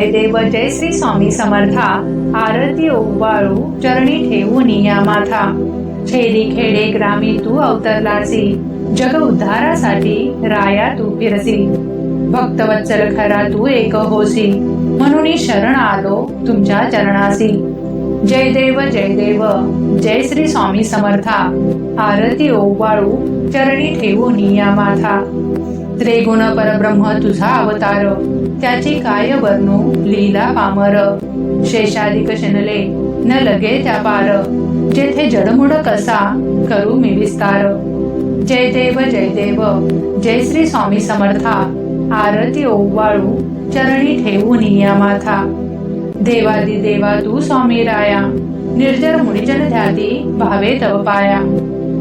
जय देव जय श्री स्वामी समर्था, आरती ओवाळू चरणी ठेवून या माथा। छेडी खेडे ग्रामी तू अवतरलासी, जग उद्धारासाठी राया तू फिरसी। भक्तवत्सल खरा तू एक होसी, म्हणून शरण आलो तुमच्या चरणासी। जय देव जय श्री स्वामी समर्था, आरती ओवाळू चरणी ठेवून या माथा। त्रिगुण परब्रह्म तुझा अवतार, त्याची काय वर्णू लीला पामर। शेषाधिक शनले न लगे त्या पार, जेथे जडमुड कसा करू मी विस्तार। जय देव जय श्री स्वामी समर्था, आरती ओवाळू चरणी ठेवून या माथा। देवादी देवा तू स्वामी राया, निर्जर मुनिजन ध्याती भावे तव पाया।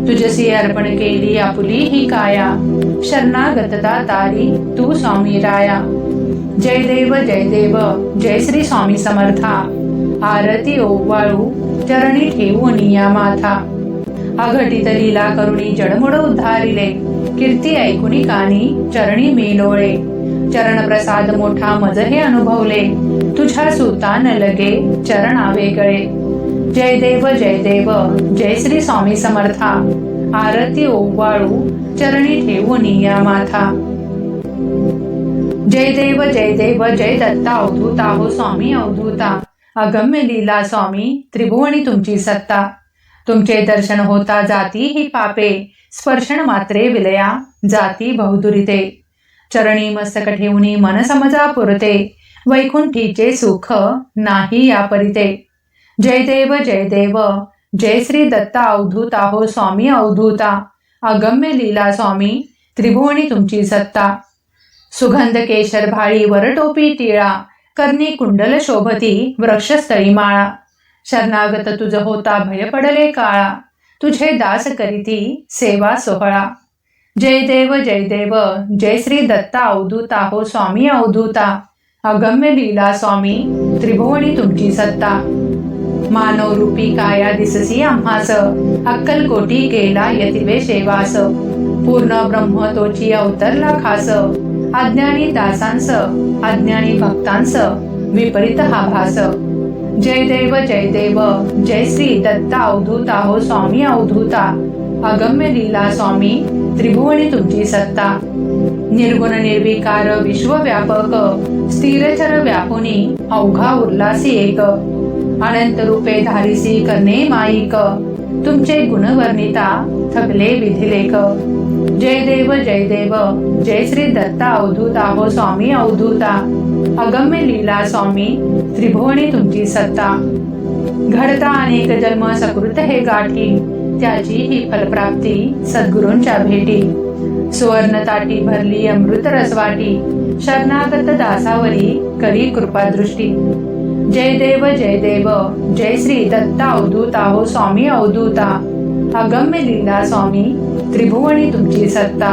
तुझसी अर्पण केली आपुली ही काया, शरणागतता तारी तू स्वामी राया। जय देव जय श्री स्वामी समर्था, आरती ओवाळू चरणी ठेवून या माथा। अघटित लीला करुणी जडमुड उद्धारिले, कीर्ती ऐकुनी कानी चरणी मी लोळे। चरण प्रसाद मोठा मज हे अनुभवले, तुझ्या सुतान लगे चरणा वेगळे। जय देव जय श्री स्वामी समर्था, आरती ओवाळू चरणी ठेवून या माथा। जय देव जय दत्ता अवधूता हो स्वामी अवधूता, अगम्य लीला स्वामी त्रिभुवनी तुमची सत्ता। तुमचे दर्शन होता जाती ही पापे, स्पर्शन मात्रे विलया जाती बहुदुरिते। चरणी मस्तक ठेवूनी मन समजा पुरते, वैकुंठीचे सुख नाही या परिते। जय देव जय श्री दत्ता अवधूता हो स्वामी अवधूता, अगम्य लीला स्वामी त्रिभुवनी तुमची सत्ता। सुगंध केशर भाळी वर टोपी टिळा, कर्णी कुंडल शोभती वृक्षस्थळी माळा। शरणागत तुझ होता भय पडले काळा, तुझे दास करीती सेवा सोहळा। जय देव जय श्री दत्ता अवधूता हो स्वामी अवधूता, अगम्य लीला स्वामी त्रिभुवनी तुमची सत्ता। मानव रूपी काया दिससी आम्हास, अक्कलकोटी केला यतिवे सेवास। पूर्ण ब्रह्म तोची अवतरला खास, अज्ञानी दासांस अज्ञानी भक्तांस विपरीत हा भास। जय देव जय श्री दत्ता अवधूता हो स्वामी अवधूता, अगम्य लीला स्वामी त्रिभुवनी तुमची सत्ता। निर्गुण निर्विकार विश्वव्यापक, स्थिरचर व्यापुनी अवघा उरलासी एक। अनंत रूपे धारिसी करणे माईक, तुमचे गुण वर्णिता थकले विधिलेख। जय देव जय श्री दत्ता अवधूता हो स्वामी अवधूता, अगम्य लीला स्वामी त्रिभुवनी तुमची सत्ता। घडता अनेक जन्म सकृत हे गाठी, त्याची ही फलप्राप्ती सद्गुरूंच्या भेटी। सुवर्ण ताटी भरली अमृत रसवाटी, शरणागत दासावरी करी कृपा दृष्टी। जय देव जय श्री दत्ता अवधूता हो स्वामी अवधूता, अगम्य लीला स्वामी त्रिभुवनी तुमची सत्ता।